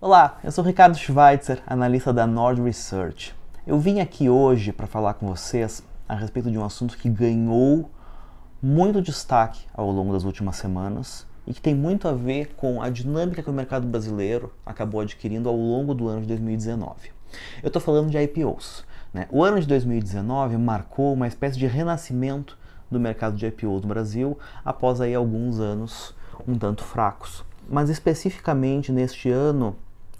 Olá, eu sou Ricardo Schweitzer, analista da Nord Research. Eu vim aqui hoje para falar com vocês a respeito de um assunto que ganhou muito destaque ao longo das últimas semanas e que tem muito a ver com a dinâmica que o mercado brasileiro acabou adquirindo ao longo do ano de 2019. Eu estou falando de IPOs. O ano de 2019 marcou uma espécie de renascimento do mercado de IPOs no Brasil após aí alguns anos um tanto fracos. Mas especificamente neste ano,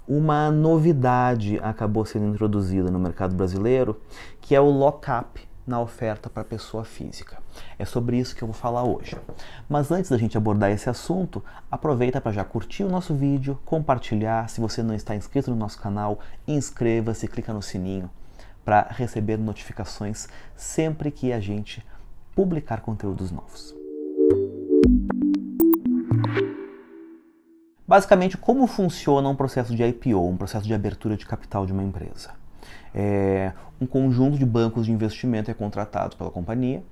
uma novidade acabou sendo introduzida no mercado brasileiro, que é o lock-up na oferta para pessoa física. É sobre isso que eu vou falar hoje. Mas antes da gente abordar esse assunto, aproveita para já curtir o nosso vídeo, compartilhar. Se você não está inscrito no nosso canal, inscreva-se, clica no sininho para receber notificações sempre que a gente publicar conteúdos novos. Basicamente, como funciona um processo de IPO, um processo de abertura de capital de uma empresa? Um conjunto de bancos de investimento é contratado pela companhia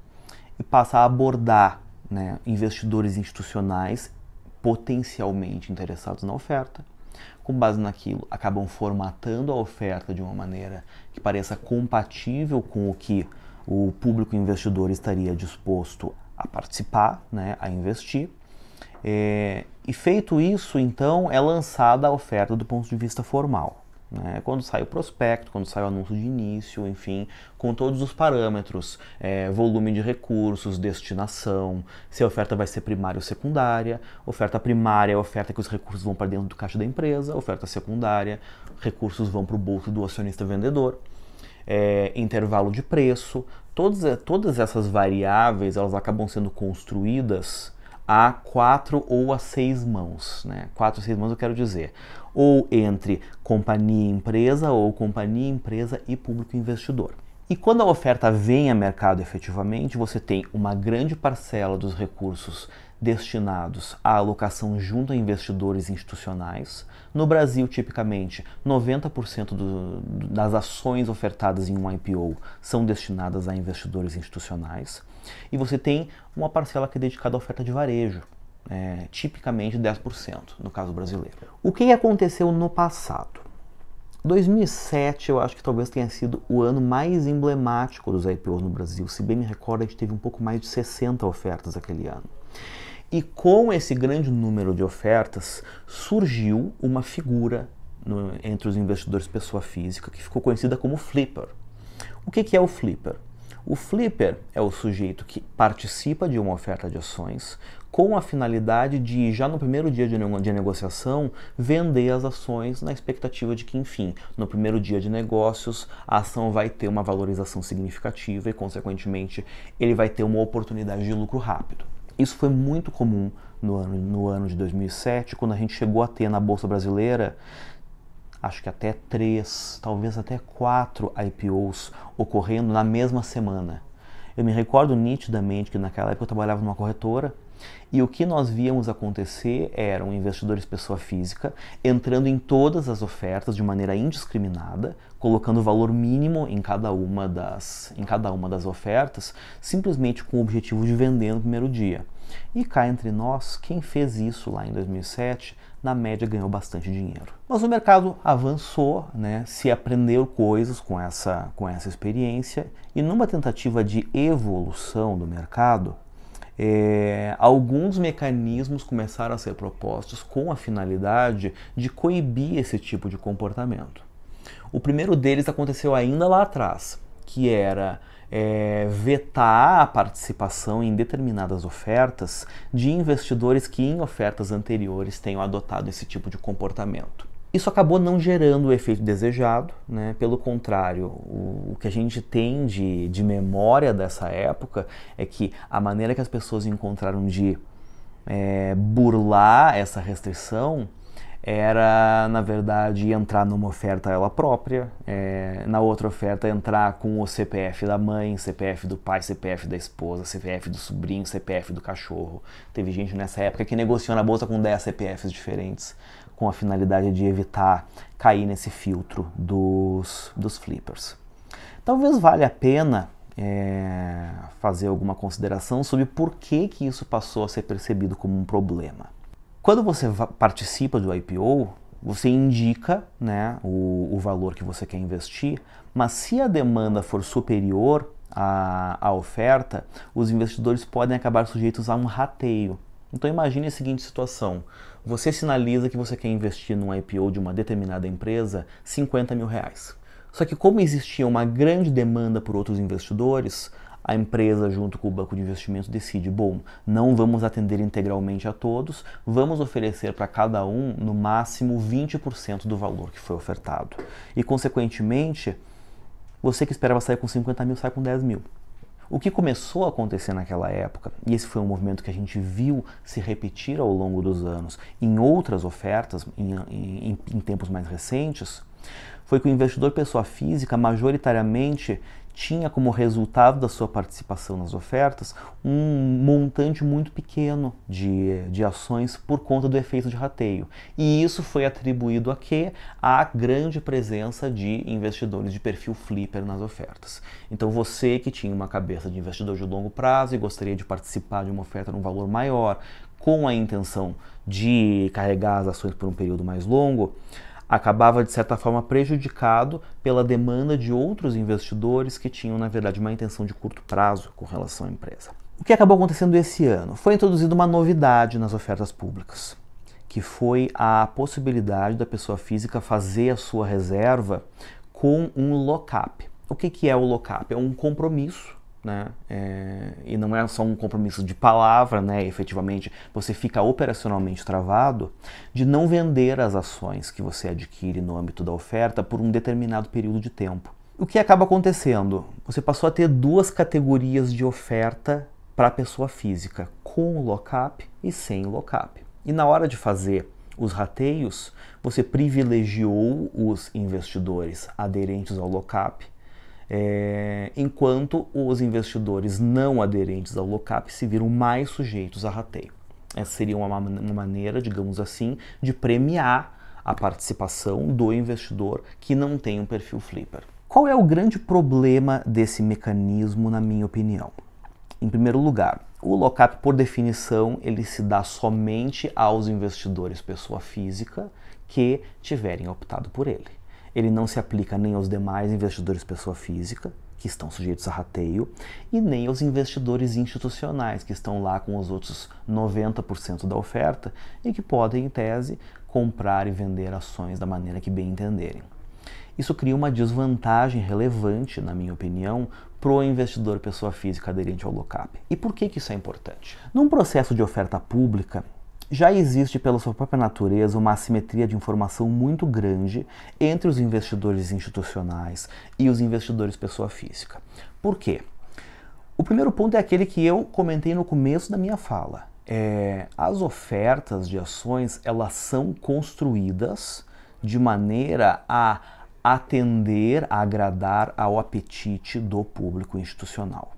e passa a abordar, investidores institucionais potencialmente interessados na oferta. Com base naquilo, acabam formatando a oferta de uma maneira que pareça compatível com o que o público investidor estaria disposto a participar, a investir. E feito isso, então, é lançada a oferta do ponto de vista formal. Quando sai o prospecto, quando sai o anúncio de início, enfim, com todos os parâmetros, volume de recursos, destinação, se a oferta vai ser primária ou secundária. Oferta primária é a oferta que os recursos vão para dentro do caixa da empresa, oferta secundária, recursos vão para o bolso do acionista vendedor. Intervalo de preço, todas essas variáveis elas acabam sendo construídas a 4 ou a 6 mãos. 4 ou 6 mãos eu quero dizer, ou entre companhia e empresa, ou companhia, empresa e público investidor. E quando a oferta vem a mercado efetivamente, você tem uma grande parcela dos recursos destinados à alocação junto a investidores institucionais. No Brasil, tipicamente, 90% das ações ofertadas em um IPO são destinadas a investidores institucionais. E você tem uma parcela que é dedicada à oferta de varejo, tipicamente 10% no caso brasileiro. O que aconteceu no passado? 2007 eu acho que talvez tenha sido o ano mais emblemático dos IPOs no Brasil. Se bem me recordo, a gente teve um pouco mais de 60 ofertas aquele ano. E com esse grande número de ofertas, surgiu uma figura entre os investidores pessoa física que ficou conhecida como flipper. O que é o flipper? O flipper é o sujeito que participa de uma oferta de ações com a finalidade de, já no primeiro dia de negociação, vender as ações na expectativa de que, enfim, no primeiro dia de negócios, a ação vai ter uma valorização significativa e, consequentemente, ele vai ter uma oportunidade de lucro rápido. Isso foi muito comum no ano de 2007, quando a gente chegou a ter na Bolsa Brasileira, acho que até 3, talvez até 4 IPOs ocorrendo na mesma semana. Eu me recordo nitidamente que naquela época eu trabalhava numa corretora e o que nós víamos acontecer eram investidores pessoa física entrando em todas as ofertas de maneira indiscriminada, colocando valor mínimo em cada uma das ofertas, simplesmente com o objetivo de vender no primeiro dia. E cá entre nós, quem fez isso lá em 2007, na média ganhou bastante dinheiro. Mas o mercado avançou, se aprendeu coisas com essa experiência e numa tentativa de evolução do mercado, alguns mecanismos começaram a ser propostos com a finalidade de coibir esse tipo de comportamento. O primeiro deles aconteceu ainda lá atrás, que era vetar a participação em determinadas ofertas de investidores que em ofertas anteriores tenham adotado esse tipo de comportamento. Isso acabou não gerando o efeito desejado, pelo contrário, o que a gente tem de memória dessa época é que a maneira que as pessoas encontraram de burlar essa restrição era, na verdade, entrar numa oferta ela própria, na outra oferta entrar com o CPF da mãe, CPF do pai, CPF da esposa, CPF do sobrinho, CPF do cachorro. Teve gente nessa época que negociou na bolsa com 10 CPFs diferentes, com a finalidade de evitar cair nesse filtro dos flippers. Talvez valha a pena fazer alguma consideração sobre por que isso passou a ser percebido como um problema. Quando você participa do IPO, você indica, né, o valor que você quer investir, mas se a demanda for superior à oferta, os investidores podem acabar sujeitos a um rateio. Então imagine a seguinte situação: você sinaliza que você quer investir num IPO de uma determinada empresa R$ 50 mil. Só que como existia uma grande demanda por outros investidores, a empresa, junto com o banco de investimentos, decide, bom, não vamos atender integralmente a todos, vamos oferecer para cada um, no máximo, 20% do valor que foi ofertado. E, consequentemente, você que esperava sair com 50 mil, sai com 10 mil. O que começou a acontecer naquela época, e esse foi um movimento que a gente viu se repetir ao longo dos anos em outras ofertas, em tempos mais recentes, foi que o investidor pessoa física majoritariamente tinha como resultado da sua participação nas ofertas um montante muito pequeno de ações por conta do efeito de rateio. E isso foi atribuído a quê? À grande presença de investidores de perfil flipper nas ofertas. Então você que tinha uma cabeça de investidor de longo prazo e gostaria de participar de uma oferta num valor maior, com a intenção de carregar as ações por um período mais longo, acabava, de certa forma, prejudicado pela demanda de outros investidores que tinham, na verdade, uma intenção de curto prazo com relação à empresa. O que acabou acontecendo esse ano? Foi introduzida uma novidade nas ofertas públicas, que foi a possibilidade da pessoa física fazer a sua reserva com um lock-up. O que é o lock-up? É um compromisso, né? E não é só um compromisso de palavra, né? Efetivamente você fica operacionalmente travado de não vender as ações que você adquire no âmbito da oferta por um determinado período de tempo. O que acaba acontecendo? Você passou a ter duas categorias de oferta para a pessoa física, com lock-up e sem lock-up. E na hora de fazer os rateios, você privilegiou os investidores aderentes ao lock-up, enquanto os investidores não aderentes ao lock-up se viram mais sujeitos a rateio. Essa seria uma maneira, digamos assim, de premiar a participação do investidor que não tem um perfil flipper. Qual é o grande problema desse mecanismo, na minha opinião? Em primeiro lugar, o lock-up, por definição, ele se dá somente aos investidores pessoa física que tiverem optado por ele. Ele não se aplica nem aos demais investidores pessoa física, que estão sujeitos a rateio, e nem aos investidores institucionais, que estão lá com os outros 90% da oferta e que podem, em tese, comprar e vender ações da maneira que bem entenderem. Isso cria uma desvantagem relevante, na minha opinião, para o investidor pessoa física aderente ao lock-up. E por que isso é importante? Num processo de oferta pública, já existe, pela sua própria natureza, uma assimetria de informação muito grande entre os investidores institucionais e os investidores pessoa física. Por quê? O primeiro ponto é aquele que eu comentei no começo da minha fala. As ofertas de ações, elas são construídas de maneira a atender, a agradar ao apetite do público institucional.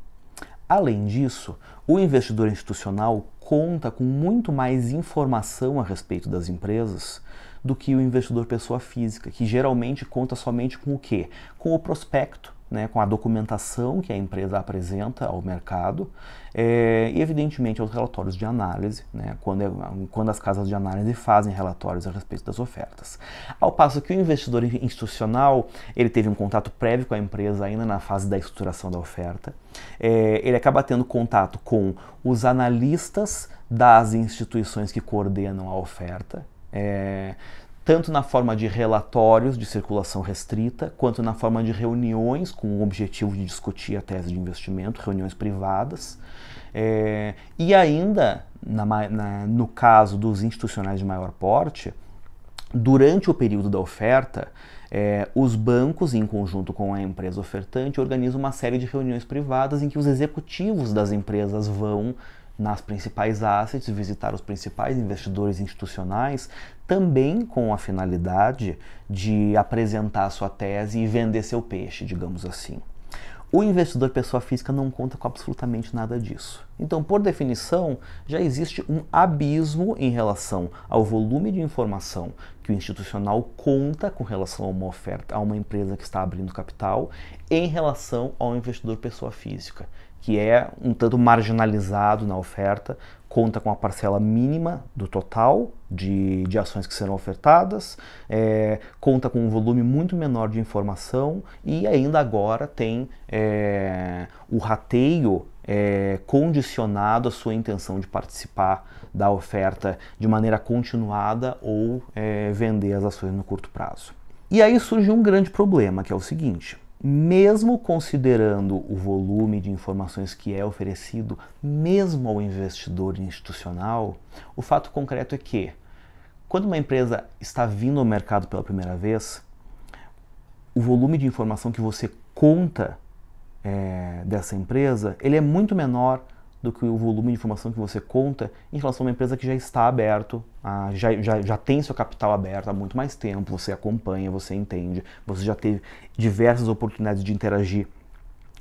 Além disso, o investidor institucional conta com muito mais informação a respeito das empresas do que o investidor pessoa física, que geralmente conta somente com o quê? Com o prospecto, né? Com a documentação que a empresa apresenta ao mercado e, evidentemente, aos relatórios de análise, né? Quando as casas de análise fazem relatórios a respeito das ofertas. Ao passo que o investidor institucional, ele teve um contato prévio com a empresa ainda na fase da estruturação da oferta, ele acaba tendo contato com os analistas das instituições que coordenam a oferta, tanto na forma de relatórios de circulação restrita, quanto na forma de reuniões com o objetivo de discutir a tese de investimento, reuniões privadas. E ainda, no caso dos institucionais de maior porte, durante o período da oferta, os bancos, em conjunto com a empresa ofertante, organizam uma série de reuniões privadas em que os executivos das empresas vão nas principais assets, visitar os principais investidores institucionais, também com a finalidade de apresentar sua tese e vender seu peixe, digamos assim. O investidor pessoa física não conta com absolutamente nada disso. Então, por definição, já existe um abismo em relação ao volume de informação que o institucional conta com relação a uma oferta, a uma empresa que está abrindo capital, em relação ao investidor pessoa física, que é um tanto marginalizado na oferta conta com a parcela mínima do total de ações que serão ofertadas, conta com um volume muito menor de informação e ainda agora tem o rateio condicionado à sua intenção de participar da oferta de maneira continuada ou vender as ações no curto prazo. E aí surge um grande problema, que é o seguinte: mesmo considerando o volume de informações que é oferecido, mesmo ao investidor institucional, o fato concreto é que, quando uma empresa está vindo ao mercado pela primeira vez, o volume de informação que você conta dessa empresa, ele é muito menor do que o volume de informação que você conta em relação a uma empresa que já está aberto, já tem seu capital aberto há muito mais tempo, você acompanha, você entende, você já teve diversas oportunidades de interagir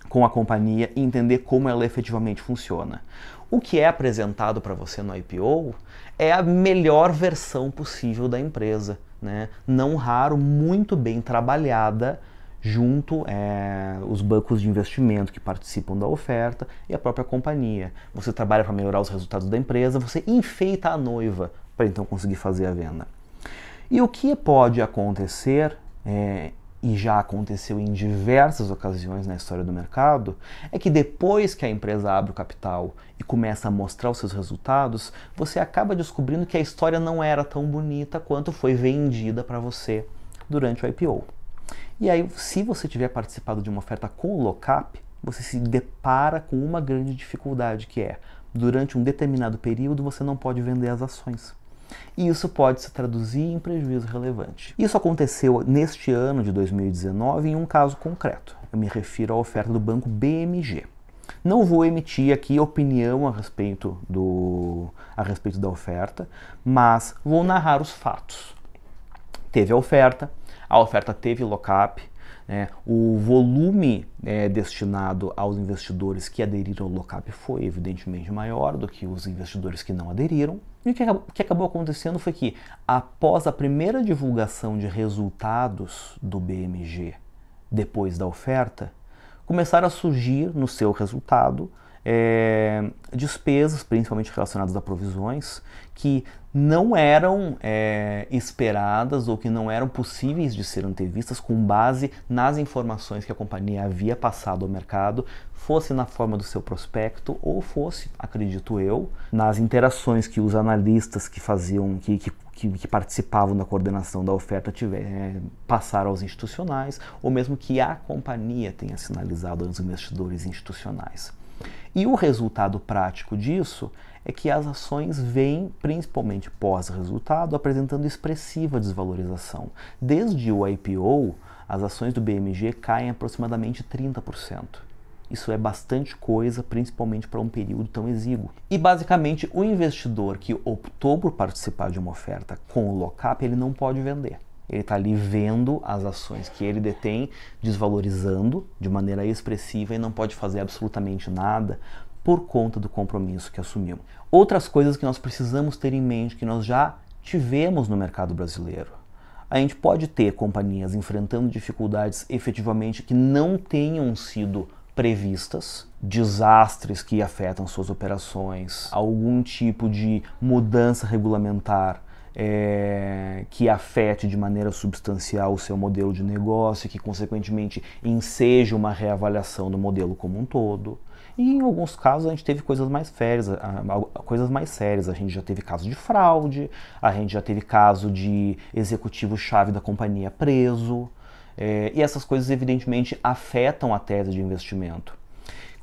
com a companhia e entender como ela efetivamente funciona. O que é apresentado para você no IPO é a melhor versão possível da empresa, né? Não raro, muito bem trabalhada, junto os bancos de investimento que participam da oferta e a própria companhia. Você trabalha para melhorar os resultados da empresa, você enfeita a noiva para então conseguir fazer a venda. E o que pode acontecer, e já aconteceu em diversas ocasiões na história do mercado, é que depois que a empresa abre o capital e começa a mostrar os seus resultados, você acaba descobrindo que a história não era tão bonita quanto foi vendida para você durante o IPO. E aí, se você tiver participado de uma oferta com lock-up, você se depara com uma grande dificuldade, que é, durante um determinado período, você não pode vender as ações. E isso pode se traduzir em prejuízo relevante. Isso aconteceu neste ano de 2019 em um caso concreto. Eu me refiro à oferta do banco BMG. Não vou emitir aqui opinião a respeito da oferta, mas vou narrar os fatos. Teve a oferta teve lock-up, o volume destinado aos investidores que aderiram ao lock-up foi evidentemente maior do que os investidores que não aderiram. E o que acabou acontecendo foi que, após a primeira divulgação de resultados do BMG depois da oferta, começaram a surgir no seu resultado despesas, principalmente relacionadas a provisões, que não eram esperadas ou que não eram possíveis de ser antevistas com base nas informações que a companhia havia passado ao mercado, fosse na forma do seu prospecto ou fosse, acredito eu, nas interações que os analistas que faziam, que participavam da coordenação da oferta passaram aos institucionais, ou mesmo que a companhia tenha sinalizado aos investidores institucionais. E o resultado prático disso é que as ações vêm, principalmente pós-resultado, apresentando expressiva desvalorização. Desde o IPO, as ações do BMG caem aproximadamente 30%. Isso é bastante coisa, principalmente para um período tão exíguo. E basicamente o investidor que optou por participar de uma oferta com o lock-up, ele não pode vender. Ele está ali vendo as ações que ele detém desvalorizando de maneira expressiva e não pode fazer absolutamente nada por conta do compromisso que assumiu. Outras coisas que nós precisamos ter em mente, que nós já tivemos no mercado brasileiro. A gente pode ter companhias enfrentando dificuldades efetivamente que não tenham sido previstas, desastres que afetam suas operações, algum tipo de mudança regulamentar que afete de maneira substancial o seu modelo de negócio e que, consequentemente, enseje uma reavaliação do modelo como um todo. E, em alguns casos, a gente teve coisas mais sérias. A gente já teve caso de fraude, a gente já teve caso de executivo-chave da companhia preso, e essas coisas, evidentemente, afetam a tese de investimento.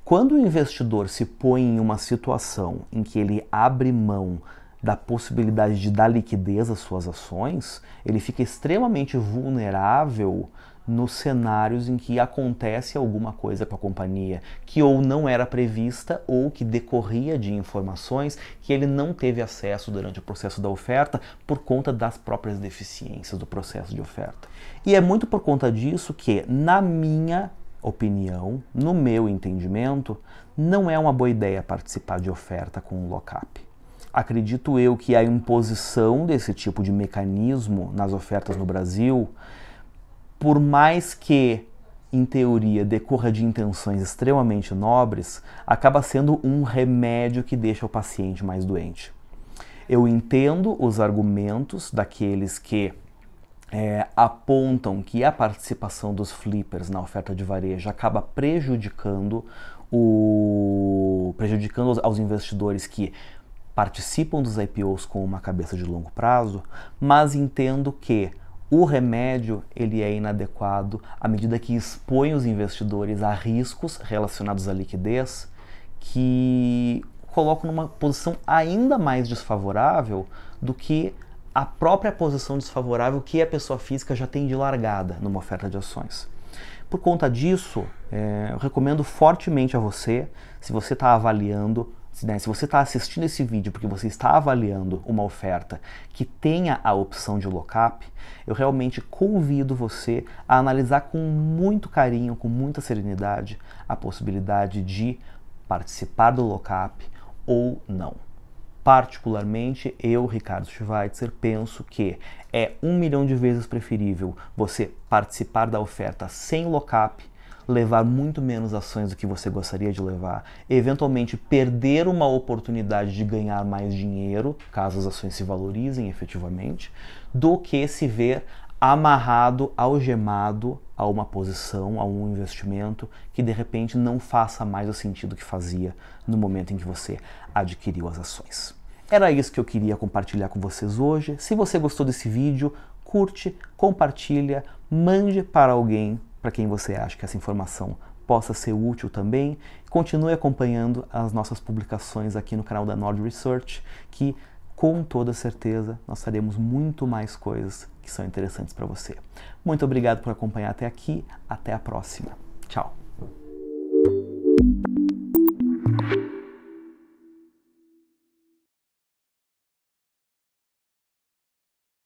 Quando o investidor se põe em uma situação em que ele abre mão da possibilidade de dar liquidez às suas ações, ele fica extremamente vulnerável nos cenários em que acontece alguma coisa com a companhia que ou não era prevista ou que decorria de informações que ele não teve acesso durante o processo da oferta por conta das próprias deficiências do processo de oferta. E é muito por conta disso que, na minha opinião, no meu entendimento, não é uma boa ideia participar de oferta com lock-up. Acredito eu que a imposição desse tipo de mecanismo nas ofertas no Brasil, por mais que em teoria, decorra de intenções extremamente nobres, acaba sendo um remédio que deixa o paciente mais doente. Eu entendo os argumentos daqueles que apontam que a participação dos flippers na oferta de varejo acaba prejudicando aos investidores que participam dos IPOs com uma cabeça de longo prazo, mas entendo que o remédio ele é inadequado à medida que expõe os investidores a riscos relacionados à liquidez que colocam numa posição ainda mais desfavorável do que a própria posição desfavorável que a pessoa física já tem de largada numa oferta de ações. Por conta disso, eu recomendo fortemente a você, se você está avaliando, se você está assistindo esse vídeo porque você está avaliando uma oferta que tenha a opção de lock-up, eu realmente convido você a analisar com muito carinho, com muita serenidade, a possibilidade de participar do lock-up ou não. Particularmente, eu, Ricardo Schweitzer, penso que é 1 milhão de vezes preferível você participar da oferta sem lock-up, levar muito menos ações do que você gostaria de levar, eventualmente perder uma oportunidade de ganhar mais dinheiro, caso as ações se valorizem efetivamente, do que se ver amarrado, algemado a uma posição, a um investimento que de repente não faça mais o sentido que fazia no momento em que você adquiriu as ações. Era isso que eu queria compartilhar com vocês hoje. Se você gostou desse vídeo, curte, compartilha, mande para alguém para quem você acha que essa informação possa ser útil também. Continue acompanhando as nossas publicações aqui no canal da Nord Research, que com toda certeza nós faremos muito mais coisas que são interessantes para você. Muito obrigado por acompanhar até aqui. Até a próxima. Tchau.